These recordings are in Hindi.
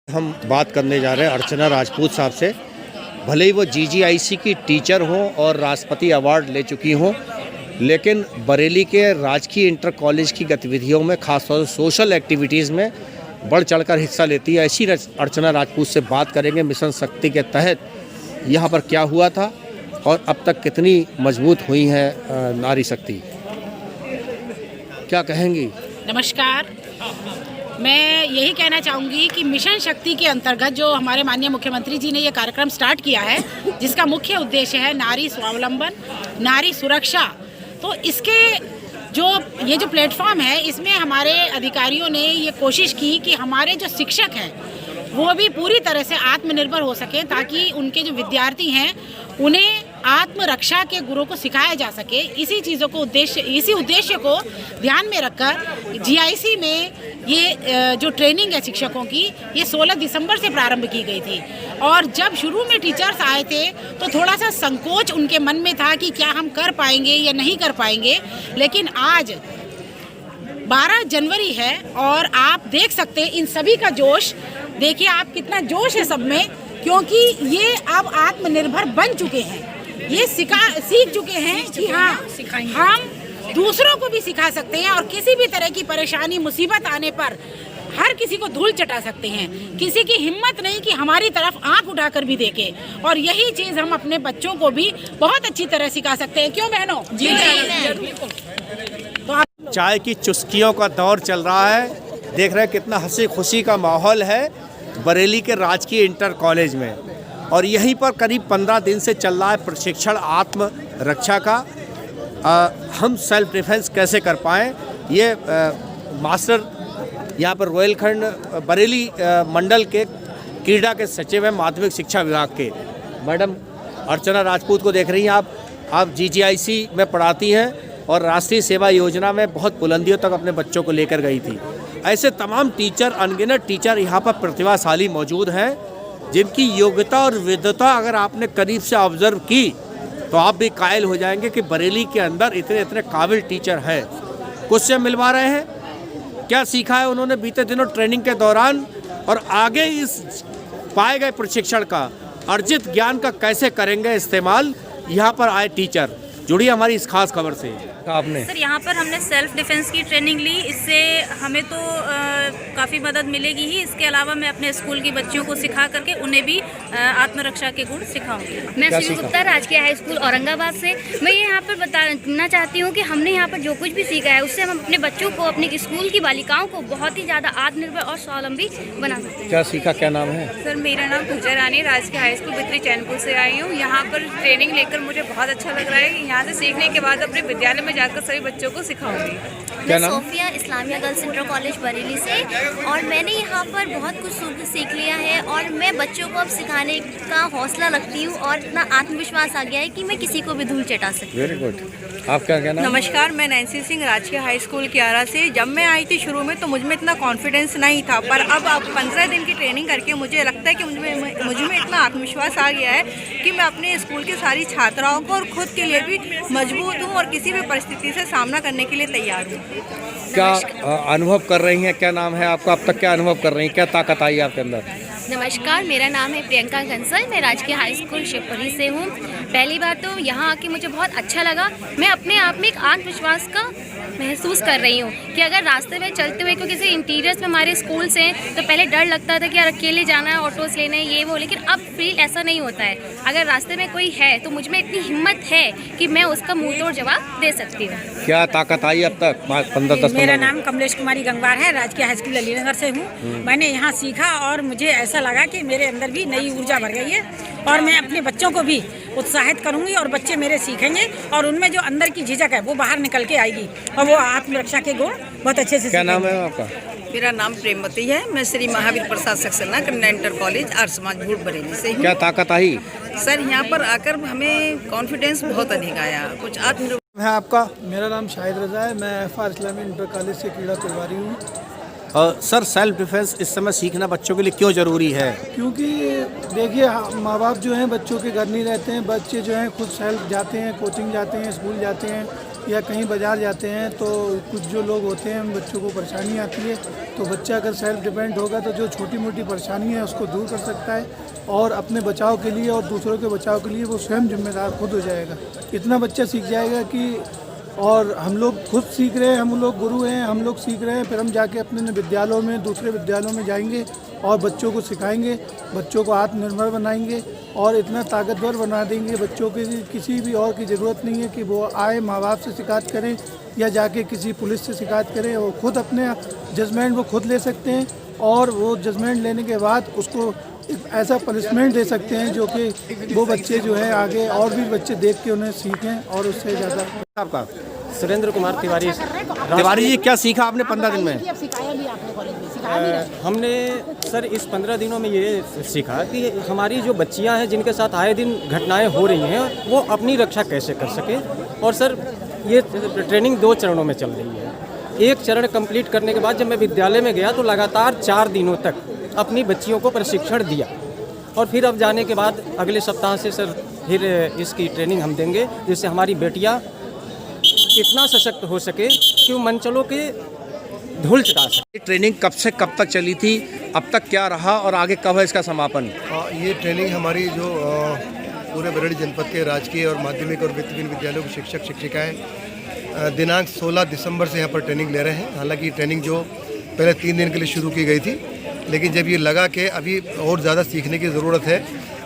हम बात करने जा रहे हैं अर्चना राजपूत साहब से। भले ही वो जीजीआईसी की टीचर हों और राष्ट्रपति अवार्ड ले चुकी हों, लेकिन बरेली के राजकीय इंटर कॉलेज की गतिविधियों में, खासतौर से सोशल एक्टिविटीज़ में बढ़ चढ़कर हिस्सा लेती है। ऐसी अर्चना राजपूत से बात करेंगे। मिशन शक्ति के तहत यहाँ पर क्या हुआ था और अब तक कितनी मजबूत हुई है नारी शक्ति, क्या कहेंगी? नमस्कार। मैं यही कहना चाहूँगी कि मिशन शक्ति के अंतर्गत जो हमारे माननीय मुख्यमंत्री जी ने ये कार्यक्रम स्टार्ट किया है, जिसका मुख्य उद्देश्य है नारी स्वावलंबन, नारी सुरक्षा, तो इसके ये जो प्लेटफॉर्म है, इसमें हमारे अधिकारियों ने ये कोशिश की कि हमारे जो शिक्षक हैं वो भी पूरी तरह से आत्मनिर्भर हो सके, ताकि उनके जो विद्यार्थी हैं उन्हें आत्मरक्षा के गुणों को सिखाया जा सके। इसी उद्देश्य को ध्यान में रखकर जीआईसी में ये जो ट्रेनिंग है शिक्षकों की, ये 16 दिसंबर से प्रारंभ की गई थी। और जब शुरू में टीचर्स आए थे तो थोड़ा सा संकोच उनके मन में था कि क्या हम कर पाएंगे या नहीं कर पाएंगे, लेकिन आज 12 जनवरी है और आप देख सकते हैं इन सभी का जोश। देखिए आप, कितना जोश है सब में, क्योंकि ये अब आत्मनिर्भर बन चुके हैं। ये सीख चुके हैं कि हाँ, हम दूसरों को भी सिखा सकते हैं और किसी भी तरह की परेशानी मुसीबत आने पर हर किसी को धूल चटा सकते हैं। किसी की हिम्मत नहीं कि हमारी तरफ आंख उठाकर भी देखे, और यही चीज़ हम अपने बच्चों को भी बहुत अच्छी तरह सिखा सकते हैं। क्यों बहनों? जी बिल्कुल। तो चाय की चुस्कियों का दौर चल रहा है। देख रहे हैं कितना हंसी खुशी का माहौल है बरेली के राजकीय इंटर कॉलेज में, और यहीं पर करीब 15 दिन से चल रहा है प्रशिक्षण आत्म रक्षा का। हम सेल्फ डिफेंस कैसे कर पाएँ, ये मास्टर यहाँ पर रोहिलखंड बरेली मंडल के क्रीड़ा के सचिव हैं माध्यमिक शिक्षा विभाग के, मैडम अर्चना राजपूत को देख रही हैं आप जीजीआईसी में पढ़ाती हैं और राष्ट्रीय सेवा योजना में बहुत बुलंदियों तक अपने बच्चों को लेकर गई थी। ऐसे तमाम टीचर, अनगिनत टीचर यहाँ पर प्रतिभाशाली मौजूद हैं, जिनकी योग्यता और विद्वता अगर आपने करीब से ऑब्जर्व की तो आप भी कायल हो जाएंगे कि बरेली के अंदर इतने इतने काबिल टीचर हैं। कुछ से मिलवा रहे हैं, क्या सीखा है उन्होंने बीते दिनों ट्रेनिंग के दौरान, और आगे इस पाए गए प्रशिक्षण का, अर्जित ज्ञान का कैसे करेंगे इस्तेमाल। यहाँ पर आए टीचर जुड़ी हमारी इस खास खबर से। आपने सर यहाँ पर हमने सेल्फ डिफेंस की ट्रेनिंग ली, इससे हमें तो काफ़ी मदद मिलेगी ही। इसके अलावा मैं अपने स्कूल की बच्चियों को सिखा करके उन्हें भी आत्मरक्षा के गुण सिखाऊंगी। मैं श्री गुप्ता, राजकीय हाई स्कूल औरंगाबाद से। मैं ये यहाँ पर बताना चाहती हूँ कि हमने यहाँ पर जो कुछ भी सीखा है, उससे हम अपने बच्चों को, अपने स्कूल की बालिकाओं को बहुत ही ज़्यादा आत्मनिर्भर और स्वावलंबी बना सकते हैं। क्या सीखा, क्या नाम है? सर मेरा नाम पूजा रानी, राजकीय हाई स्कूल बित्री चैनपुर से आई हूँ। यहाँ पर ट्रेनिंग लेकर मुझे बहुत अच्छा लग रहा है। यहाँ से सीखने के बाद अपने विद्यालय में जाकर सभी बच्चों को सिखाऊंगी। मैं Sofia, Islamia girls inter college Bareilly से, और मैंने यहाँ पर बहुत कुछ सीख लिया है और मैं बच्चों को अब सिखाने का हौसला रखती हूँ और इतना आत्मविश्वास आ गया है कि मैं किसी को भी धूल चटा सकती हूँ। Very good. आप क्या कहना? नमस्कार, मैं नैन्सी सिंह, राजकीय हाई स्कूल कियारा से। जब मैं आई थी शुरू में तो मुझ में इतना कॉन्फिडेंस नहीं था, पर अब 15 दिन की ट्रेनिंग करके मुझे लगता है कि मुझ में इतना आत्मविश्वास आ गया है कि मैं अपने स्कूल की सारी छात्राओं को और खुद के लिए भी मजबूत हूँ और किसी भी परिस्थिति से सामना करने के लिए तैयार हूँ। क्या अनुभव कर रही हैं, क्या नाम है आपका, अब तक क्या अनुभव कर रही हैं, क्या ताकत आई आपके अंदर? नमस्कार, मेरा नाम है प्रियंका कंसल, मैं राजकीय हाई स्कूल शिवपुरी से हूँ। पहली बार तो यहाँ आके मुझे बहुत अच्छा लगा। मैं अपने आप में एक आत्मविश्वास का महसूस कर रही हूँ कि अगर रास्ते में चलते हुए, क्योंकि इंटीरियर्स में हमारे स्कूल्स हैं तो पहले डर लगता था कि यार अकेले जाना है, ऑटोस लेने हैं, ये वो, लेकिन अब फील ऐसा नहीं होता है। अगर रास्ते में कोई है तो मुझ में इतनी हिम्मत है कि मैं उसका मुँह तोड़ जवाब दे सकती हूँ। क्या ताकत आई अब तक 15-10? मेरा नाम कमलेश कुमारी गंगवार है, राजकीय हाई स्कूल अलीनगर से हूँ। मैंने यहाँ सीखा और मुझे ऐसा लगा कि मेरे अंदर भी नई ऊर्जा भर गई है, और मैं अपने बच्चों को भी उत्साहित करूंगी और बच्चे मेरे सीखेंगे और उनमें जो अंदर की झिझक है वो बाहर निकल के आएगी और वो आत्मरक्षा के गुण बहुत अच्छे से। क्या नाम है आपका? मेरा नाम प्रेमवती है, मैं श्री महावीर प्रसाद सक्सेना कन्या इंटर कॉलेज आर्य समाज भूट बरेली से हूँ। क्या ताकत आई? सर यहाँ पर आकर हमें कॉन्फिडेंस बहुत अधिक आया, कुछ आत्मनिर्भर है आपका? मेरा नाम शाहिद रजा है, मैं FR इस्लामी इंटर कॉलेज से क्रीड़ा प्रभारी हूँ। सर, सेल्फ डिफेंस इस समय सीखना बच्चों के लिए क्यों ज़रूरी है? क्योंकि देखिए माँ बाप जो हैं बच्चों के घर नहीं रहते हैं, बच्चे जो हैं खुद सेल्फ जाते हैं, कोचिंग जाते हैं, स्कूल जाते हैं, या कहीं बाज़ार जाते हैं तो कुछ जो लोग होते हैं उन बच्चों को परेशानी आती है, तो बच्चा अगर सेल्फ डिपेंड होगा तो जो छोटी मोटी परेशानी है उसको दूर कर सकता है और अपने बचाव के लिए और दूसरों के बचाव के लिए वो स्वयं जिम्मेदार खुद हो जाएगा। इतना बच्चा सीख जाएगा कि, और हम लोग खुद सीख रहे हैं, हम लोग गुरु हैं, हम लोग सीख रहे हैं, फिर हम जाके अपने विद्यालयों में, दूसरे विद्यालयों में जाएंगे और बच्चों को सिखाएंगे, बच्चों को आत्मनिर्भर बनाएंगे और इतना ताकतवर बना देंगे बच्चों के किसी भी और की ज़रूरत नहीं है कि वो आए माँ बाप से शिकायत करें या जाके किसी पुलिस से शिकायत करें। वो खुद अपने जजमेंट वो खुद ले सकते हैं और वो जजमेंट लेने के बाद उसको एक ऐसा पनिशमेंट दे सकते हैं जो कि वो बच्चे जो है आगे और भी बच्चे देख के उन्हें सीखें और उससे ज़्यादा। आपका सुरेंद्र कुमार तिवारी। तिवारी जी, क्या सीखा आपने 15 दिन में? हमने सर इस 15 दिनों में ये सीखा कि हमारी जो बच्चियां हैं जिनके साथ आए दिन घटनाएं हो रही हैं वो अपनी रक्षा कैसे कर सके। और सर ये ट्रेनिंग 2 चरणों में चल रही है। एक चरण कंप्लीट करने के बाद जब मैं विद्यालय में गया तो लगातार 4 दिनों तक अपनी बच्चियों को प्रशिक्षण दिया और फिर अब जाने के बाद अगले सप्ताह से सर फिर इसकी ट्रेनिंग हम देंगे जिससे हमारी बेटियाँ इतना सशक्त हो सके कि वो मंचलों के धूल चटा सके। ट्रेनिंग कब से कब तक चली थी, अब तक क्या रहा और आगे कब है इसका समापन? ये ट्रेनिंग हमारी जो पूरे बरेली जनपद के राजकीय और माध्यमिक और वित्तहीन विद्यालयों के शिक्षक शिक्षिकाएं दिनांक 16 दिसंबर से यहाँ पर ट्रेनिंग ले रहे हैं। हालांकि ट्रेनिंग जो पहले 3 दिन के लिए शुरू की गई थी, लेकिन जब ये लगा कि अभी और ज़्यादा सीखने की ज़रूरत है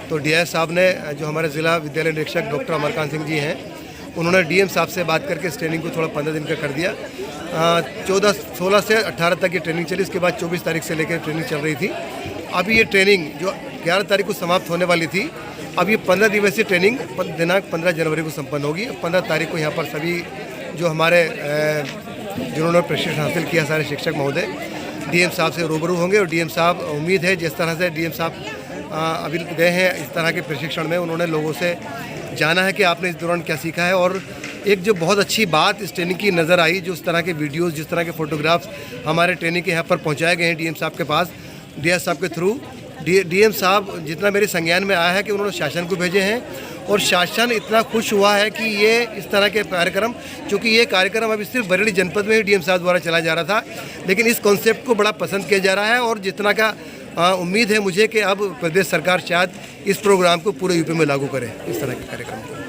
तो DI साहब ने, जो हमारे ज़िला विद्यालय निरीक्षक डॉक्टर अमरकांत सिंह जी हैं, उन्होंने DM साहब से बात करके इस ट्रेनिंग को थोड़ा 15 दिन का कर दिया। 16 से 18 तक ये ट्रेनिंग चली, इसके बाद 24 तारीख से लेकर ट्रेनिंग चल रही थी। अभी ये ट्रेनिंग जो 11 तारीख को समाप्त होने वाली थी, अब ये 15 दिवसीय ट्रेनिंग दिनांक 15 जनवरी को संपन्न होगी। 15 तारीख को यहाँ पर सभी जो हमारे जिन्होंने प्रशिक्षण हासिल किया सारे शिक्षक महोदय DM साहब से रूबरू होंगे और DM साहब, उम्मीद है जिस तरह से DM साहब अभी गए हैं इस तरह के प्रशिक्षण में, उन्होंने लोगों से जाना है कि आपने इस दौरान क्या सीखा है। और एक जो बहुत अच्छी बात इस ट्रेनिंग की नज़र आई, जो इस तरह के वीडियोस, जिस तरह के फ़ोटोग्राफ्स हमारे ट्रेनिंग के यहाँ पर पहुँचाए गए हैं DM साहब के पास, DI साहब के थ्रू। DM साहब जितना मेरे संज्ञान में आया है कि उन्होंने शासन को भेजे हैं और शासन इतना खुश हुआ है कि ये इस तरह के कार्यक्रम, चूँकि ये कार्यक्रम अभी सिर्फ बरेली जनपद में ही DM साहब द्वारा चलाया जा रहा था, लेकिन इस कॉन्सेप्ट को बड़ा पसंद किया जा रहा है और जितना का उम्मीद है मुझे कि अब प्रदेश सरकार शायद इस प्रोग्राम को पूरे यूपी में लागू करे, इस तरह के कार्यक्रम को।